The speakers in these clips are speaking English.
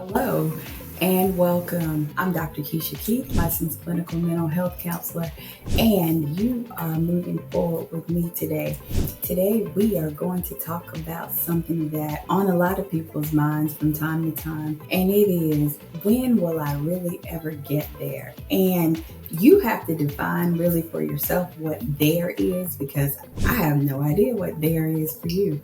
Hello and welcome. I'm Dr. Keshia Keith, licensed clinical mental health counselor, and you are moving forward with me today. Today, we are going to talk about something that on a lot of people's minds from time to time, and it is, when will I really ever get there? And you have to define really for yourself what there is, because I have no idea what there is for you.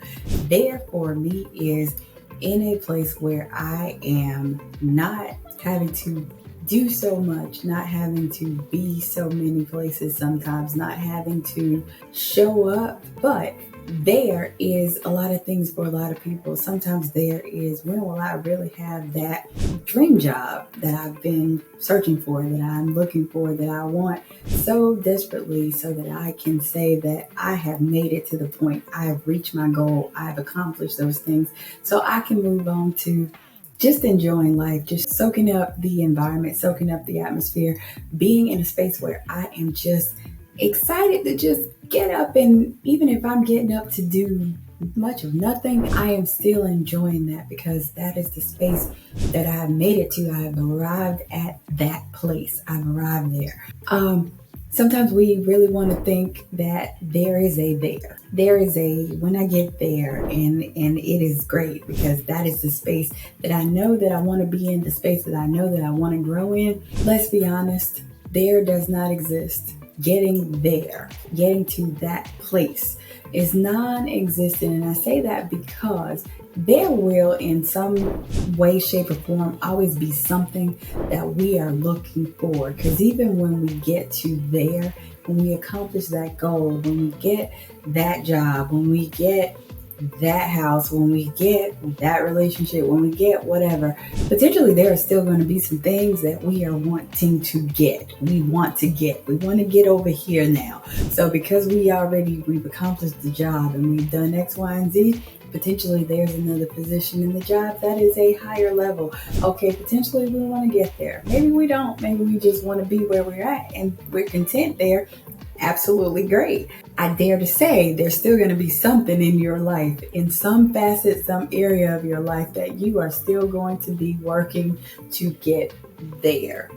There for me is in a place where I am not having to do so much, not having to be so many places sometimes, not having to show up, but there is a lot of things for a lot of people. Sometimes there is, when will I really have that dream job that I've been searching for, that I'm looking for, that I want so desperately, so that I can say that I have made it to the point, I've reached my goal, I've accomplished those things, so I can move on to just enjoying life, just soaking up the environment, soaking up the atmosphere, being in a space where I am just excited to just get up. And even if I'm getting up to do much of nothing, I am still enjoying that, because that is the space that I have made it to. I have arrived at that place. I've arrived there. Sometimes we really want to think that there is a there. There is a when I get there, and it is great, because that is the space that I know that I want to be in, the space that I know that I want to grow in. Let's be honest, there does not exist. Getting there, getting to that place is non-existent. And I say that because there will, in some way, shape, or form, always be something that we are looking for. Because even when we get to there, when we accomplish that goal, when we get that job, when we get that house, when we get that relationship, when we get whatever, potentially there are still going to be some things that we are wanting to get. We want to get over here now. So because we've accomplished the job and we've done X, Y, and Z, potentially there's another position in the job that is a higher level. Okay, potentially we want to get there. Maybe we don't. Maybe we just want to be where we're at and we're content there. Absolutely great. I dare to say there's still going to be something in your life, in some facet, some area of your life, that you are still going to be working to get there.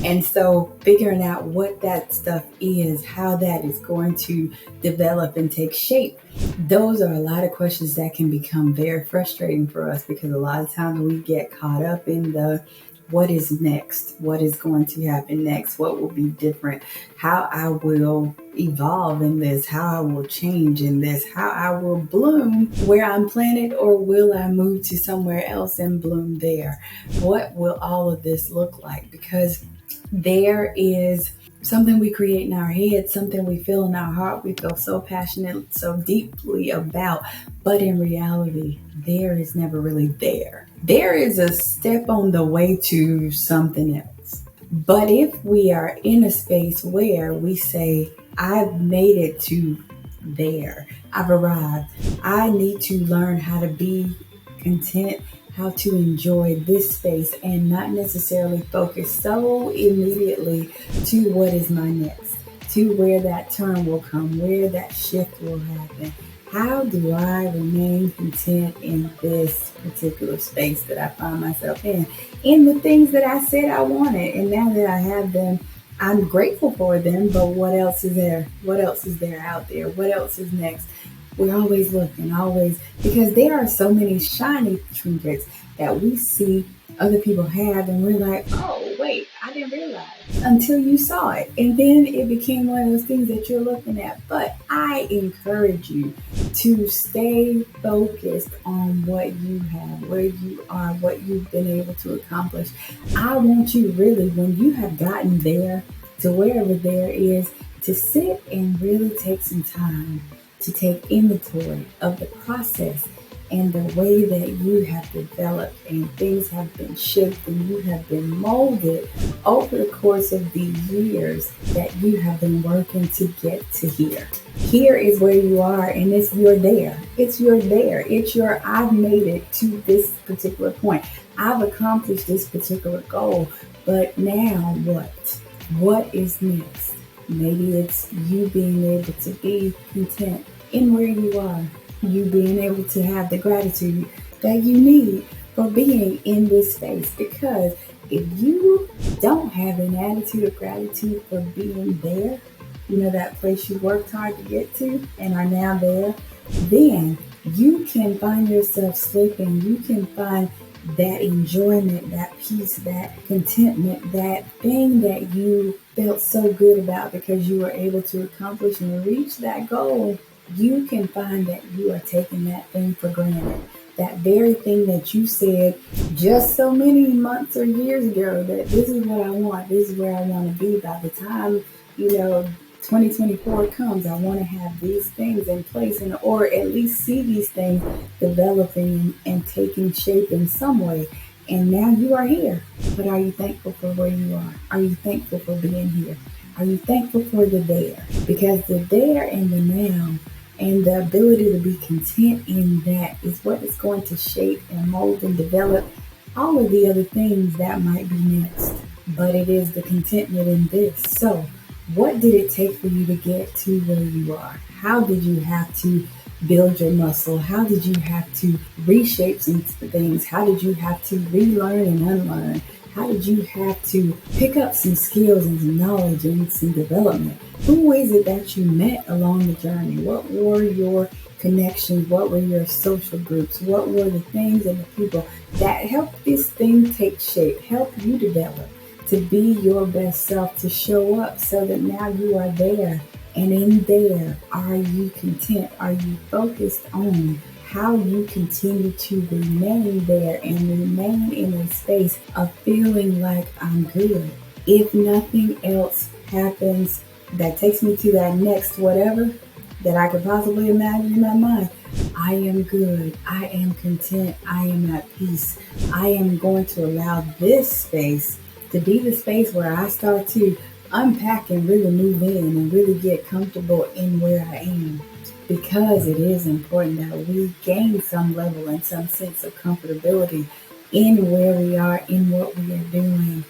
And so figuring out what that stuff is, how that is going to develop and take shape, those are a lot of questions that can become very frustrating for us, because a lot of times we get caught up in the what is next, what is going to happen next, what will be different, how I will evolve in this, how I will change in this, how I will bloom where I'm planted, or will I move to somewhere else and bloom there? What will all of this look like? Because there is something we create in our head, something we feel in our heart, we feel so passionate, so deeply about, but in reality, there is never really there. There is a step on the way to something else. But if we are in a space where we say, I've made it to there, I've arrived, I need to learn how to be content, how to enjoy this space, and not necessarily focus so immediately to what is my next, to where that turn will come, where that shift will happen. How do I remain content in this particular space that I find myself in the things that I said I wanted? And now that I have them, I'm grateful for them, but what else is there? What else is there out there? What else is next? We're always looking, always, because there are so many shiny trinkets that we see other people have, and we're like, oh, wait, I didn't realize, until you saw it. And then it became one of those things that you're looking at. But I encourage you to stay focused on what you have, where you are, what you've been able to accomplish. I want you really, when you have gotten there, to wherever there is, to sit and really take some time to take inventory of the process and the way that you have developed, and things have been shaped and you have been molded over the course of the years that you have been working to get to here. Here is where you are, and it's your there. It's your there. It's your I've made it to this particular point. I've accomplished this particular goal, but now what? What is next? Maybe it's you being able to be content in where you are, you being able to have the gratitude that you need for being in this space, because if you don't have an attitude of gratitude for being there, that place you worked hard to get to and are now there, then you can find yourself slipping. You can find that enjoyment, that peace, that contentment, that thing that you felt so good about because you were able to accomplish and reach that goal. You can find that you are taking that thing for granted. That very thing that you said just so many months or years ago, that this is what I want, this is where I want to be by the time, 2024 comes. I want to have these things in place, or at least see these things developing and taking shape in some way. And now you are here. But are you thankful for where you are? Are you thankful for being here? Are you thankful for the there? Because the there and the now and the ability to be content in that is what is going to shape and mold and develop all of the other things that might be next. But it is the contentment in this. So, what did it take for you to get to where you are? How did you have to build your muscle? How did you have to reshape some things? How did you have to relearn and unlearn? How did you have to pick up some skills and some knowledge and some development? Who is it that you met along the journey? What were your connections? What were your social groups? What were the things and the people that helped this thing take shape, help you develop to be your best self, to show up so that now you are there? And in there, are you content? Are you focused on how you continue to remain there and remain in a space of feeling like I'm good? If nothing else happens that takes me to that next whatever that I could possibly imagine in my mind, I am good. I am content. I am at peace. I am going to allow this space to be the space where I start to unpack and really move in and really get comfortable in where I am. Because it is important that we gain some level and some sense of comfortability in where we are, in what we are doing.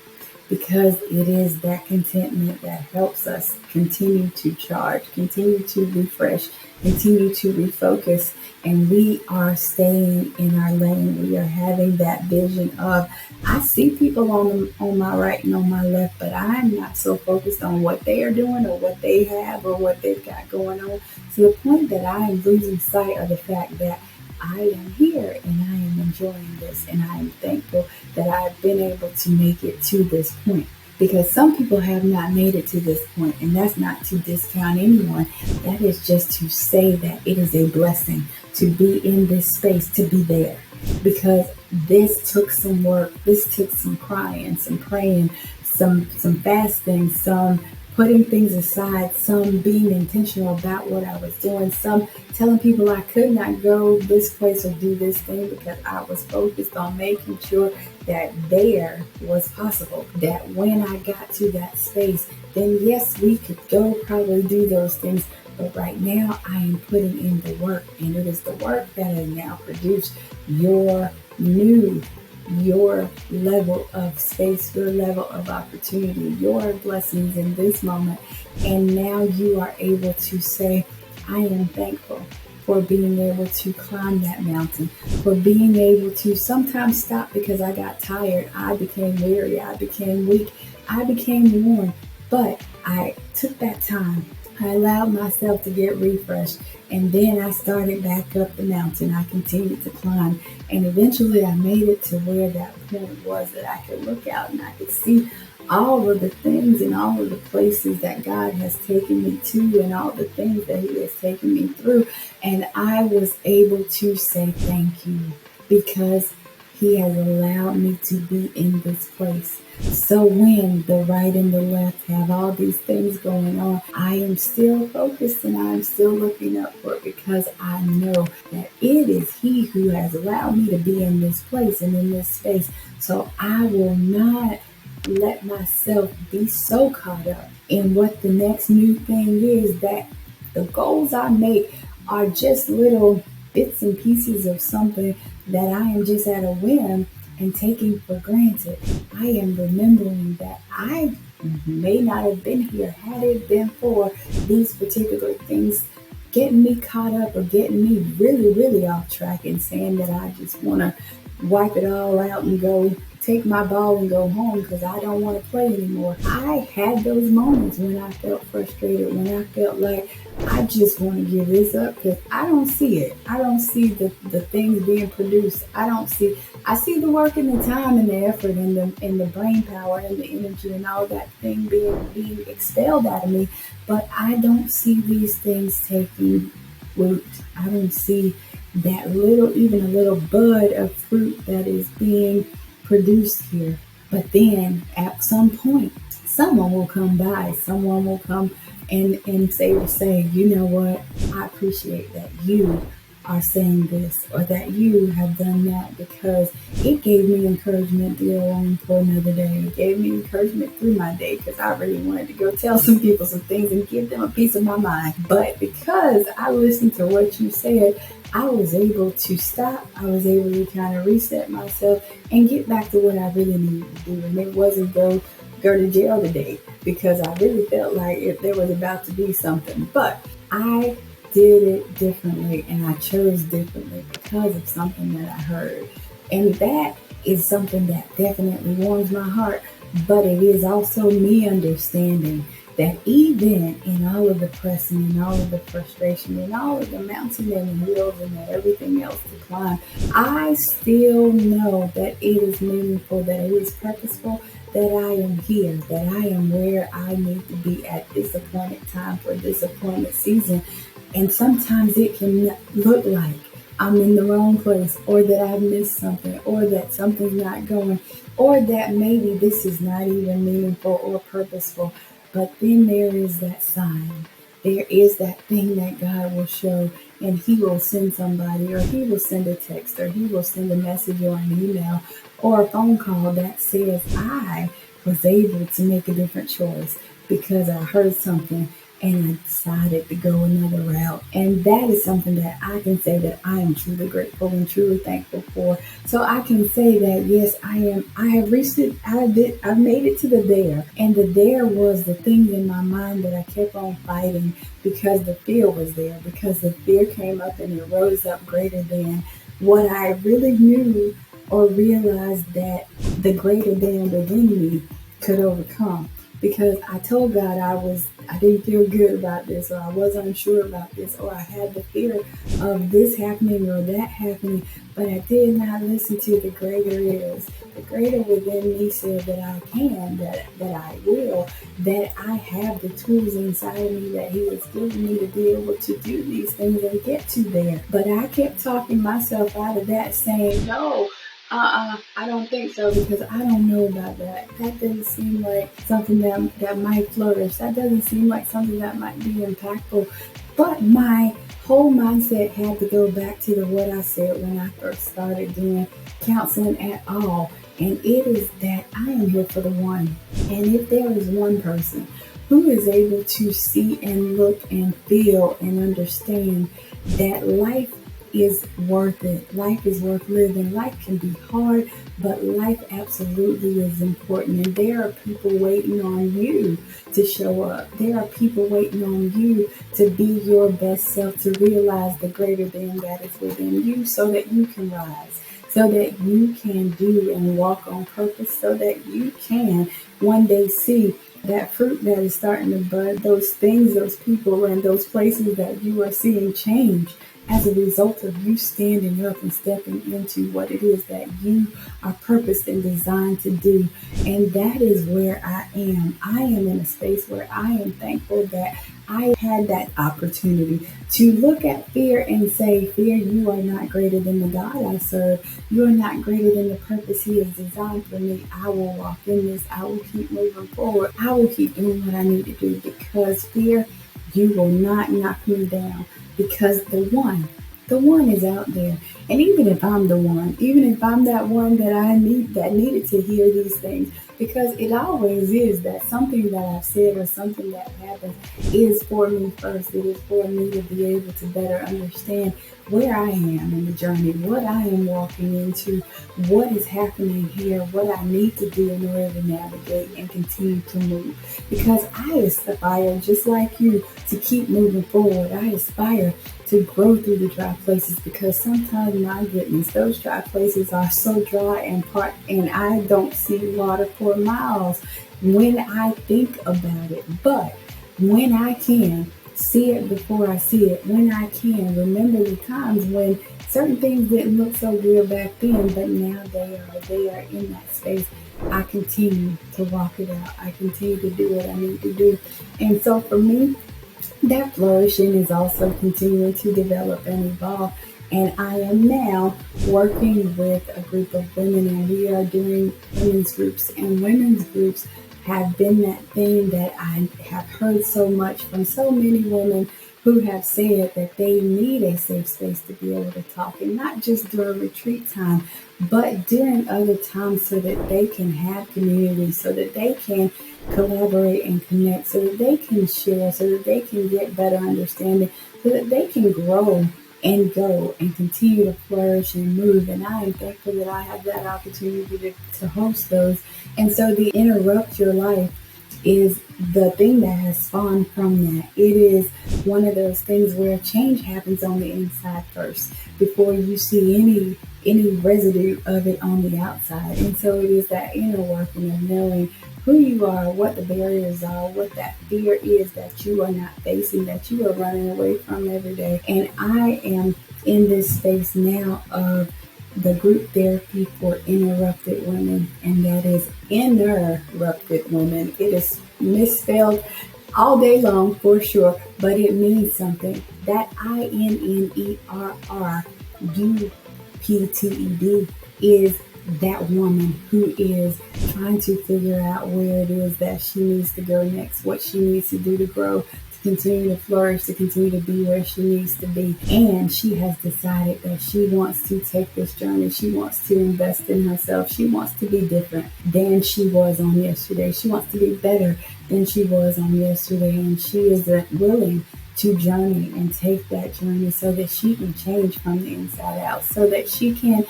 Because it is that contentment that helps us continue to charge, continue to refresh, continue to refocus, and we are staying in our lane. We are having that vision of, I see people on my right and on my left, but I'm not so focused on what they are doing or what they have or what they've got going on, to the point that I am losing sight of the fact that I am here and I am enjoying this, and I am thankful that I've been able to make it to this point. Because some people have not made it to this point, and that's not to discount anyone. That is just to say that it is a blessing to be in this space, to be there. Because this took some work, this took some crying, some praying, some fasting, some putting things aside, some being intentional about what I was doing, some telling people I could not go this place or do this thing because I was focused on making sure that there was possible. That when I got to that space, then yes, we could go probably do those things. But right now I am putting in the work, and it is the work that has now produced your level of space, your level of opportunity, your blessings in this moment. And now you are able to say, I am thankful for being able to climb that mountain, for being able to sometimes stop because I got tired, I became weary, I became weak, I became worn. But I took that time. I allowed myself to get refreshed, and then I started back up the mountain. I continued to climb, and eventually I made it to where that point was, that I could look out and I could see all of the things and all of the places that God has taken me to and all the things that He has taken me through. And I was able to say thank you, because He has allowed me to be in this place. So when the right and the left have all these things going on, I am still focused and I am still looking up for it, because I know that it is He who has allowed me to be in this place and in this space. So I will not let myself be so caught up in what the next new thing is, that the goals I make are just little bits and pieces of something that I am just at a whim and taking for granted. I am remembering that I may not have been here had it been for these particular things getting me caught up or getting me really, really off track and saying that I just want to wipe it all out and go take my ball and go home because I don't want to play anymore. I had those moments when I felt frustrated, when I felt like I just want to give this up because I don't see it. I don't see the things being produced. I see the work and the time and the effort and the brain power and the energy and all that thing being expelled out of me. But I don't see these things taking root. I don't see that even a little bud of fruit that is being produced here. But then at some point, someone will come by, someone will come and say, you know what, I appreciate that you are saying this or that you have done that because it gave me encouragement to go on for another day. It gave me encouragement through my day because I really wanted to go tell some people some things and give them a piece of my mind. But because I listened to what you said, I was able to stop. I was able to kind of reset myself and get back to what I really needed to do. And it wasn't go to jail today because I really felt like if there was about to be something. But I did it differently and I chose differently because of something that I heard. And that is something that definitely warms my heart. But it is also me understanding that even in all of the pressing and all of the frustration and all of the mountain and the hills and everything else to climb, I still know that it is meaningful, that it is purposeful, that I am here, that I am where I need to be at this appointed time for this appointed season. And sometimes it can look like I'm in the wrong place or that I've missed something or that something's not going or that maybe this is not even meaningful or purposeful. But then there is that sign. There is that thing that God will show and he will send somebody or he will send a text or he will send a message or an email or a phone call that says I was able to make a different choice because I heard something and I decided to go another route. And that is something that I can say that I am truly grateful and truly thankful for. So I can say that yes, I have reached it. I've made it to the there. And the there was the things in my mind that I kept on fighting because the fear was there, because the fear came up and it rose up greater than what I really knew or realized that the greater than within me could overcome. Because I told God I didn't feel good about this, or I was unsure about this, or I had the fear of this happening or that happening, but I did not listen to the greater is. The greater within me said that I can, that I will, that I have the tools inside of me that he was giving me to be able to do these things and get to there. But I kept talking myself out of that saying, no, I don't think so because I don't know about that. That doesn't seem like something that might flourish. That doesn't seem like something that might be impactful. But my whole mindset had to go back to what I said when I first started doing counseling at all. And it is that I am here for the one. And if there is one person who is able to see and look and feel and understand that life is worth it. Life is worth living. Life can be hard, but life absolutely is important. And there are people waiting on you to show up. There are people waiting on you to be your best self, to realize the greater than that is within you so that you can rise, so that you can do and walk on purpose, so that you can one day see that fruit that is starting to bud, those things, those people, and those places that you are seeing change as a result of you standing up and stepping into what it is that you are purposed and designed to do. And that is where I am. I am in a space where I am thankful that I had that opportunity to look at fear and say, fear, you are not greater than the God I serve. You are not greater than the purpose he has designed for me. I will walk in this. I will keep moving forward. I will keep doing what I need to do because fear, you will not knock me down. Because the one is out there. And even if I'm the one, even if I'm that one that needed to hear these things, because it always is that something that I've said or something that happens is for me first. It is for me to be able to better understand where I am in the journey, what I am walking into, what is happening here, what I need to do in order to navigate and continue to move. Because I aspire, just like you, to keep moving forward. I aspire to to grow through the dry places, because sometimes, my goodness, those dry places are so dry and I don't see water for miles when I think about it. But when I can see it before I see it, when I can remember the times when certain things didn't look so good back then, but now they are in that space. I continue to walk it out. I continue to do what I need to do. And so for me, that flourishing is also continuing to develop and evolve. And I am now working with a group of women, and we are doing women's groups. And women's groups have been that thing that I have heard so much from so many women who have said that they need a safe space to be able to talk, and not just during retreat time, but during other times, so that they can have community, so that they can collaborate and connect, so that they can share, so that they can get better understanding, so that they can grow and go and continue to flourish and move. And I am thankful that I have that opportunity to host those. And so the Interrupt Your Life is the thing that has spawned from that. It is one of those things where change happens on the inside first before you see any residue of it on the outside. And so it is that inner working of knowing who you are, what the barriers are, what that fear is that you are not facing, that you are running away from every day. And I am in this space now of the group therapy for interrupted women, and that is interrupted women. It is misspelled all day long for sure, but it means something. That INNERRUPTED is that woman who is trying to figure out where it is that she needs to go next, what she needs to do to grow, to continue to flourish, to continue to be where she needs to be. And she has decided that she wants to take this journey. She wants to invest in herself. She wants to be different than she was on yesterday. She wants to be better than she was on yesterday. And she is willing to journey and take that journey so that she can change from the inside out, so that she can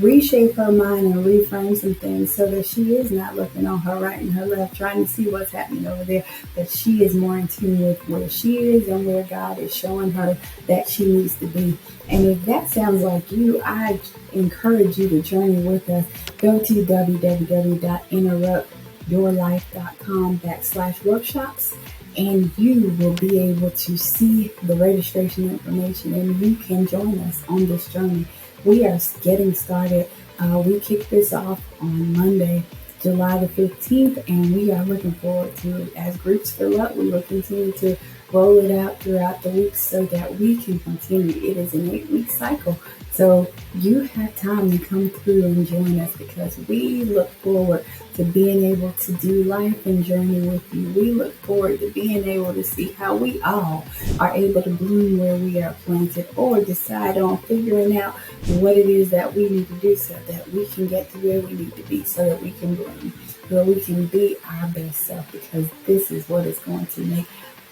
reshape her mind and reframe some things, so that she is not looking on her right and her left trying to see what's happening over there, but she is more in tune with where she is and where God is showing her that she needs to be. And if that sounds like you, I encourage you to journey with us. Go to www.interruptyourlife.com/workshops, and you will be able to see the registration information, and you can join us on this journey. We are getting started. We kick this off on Monday, July the 15th, and we are looking forward to it. As groups fill up, we will continue to roll it out throughout the week so that we can continue. It is an 8-week cycle. So you have time to come through and join us, because we look forward to being able to do life and journey with you. We look forward to being able to see how we all are able to bloom where we are planted, or decide on figuring out what it is that we need to do so that we can get to where we need to be, so that we can bloom, so that we can be our best self, because this is what is going to make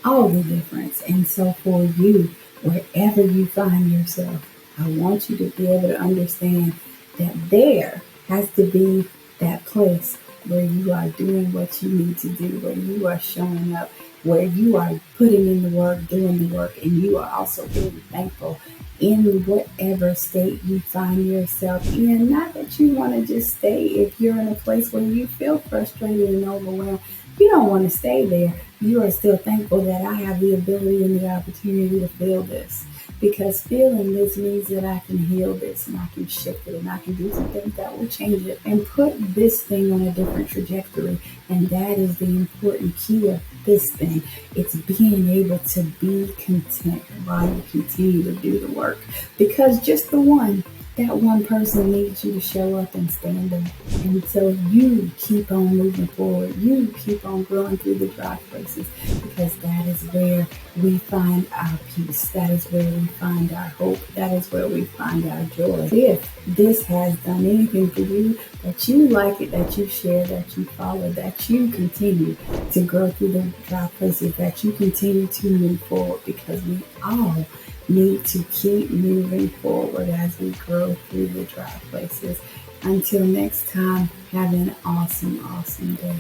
all the difference. And so for you, wherever you find yourself, I want you to be able to understand that there has to be that place where you are doing what you need to do, where you are showing up, where you are putting in the work, doing the work, and you are also being thankful in whatever state you find yourself in. Not that you want to just stay. If you're in a place where you feel frustrated and overwhelmed, you don't want to stay there. You are still thankful that I have the ability and the opportunity to feel this. Because feeling this means that I can heal this, and I can shift it, and I can do some things that will change it and put this thing on a different trajectory. And that is the important key of this thing. It's being able to be content while you continue to do the work. Because just that one person needs you to show up and stand up. And so you keep on moving forward. You keep on growing through the dry places, because that is where we find our peace. That is where we find our hope. That is where we find our joy. If this has done anything for you, that you like it, that you share, that you follow, that you continue to grow through the dry places, that you continue to move forward, because we all need to keep moving forward as we grow through the dry places. Until next time, have an awesome, awesome day.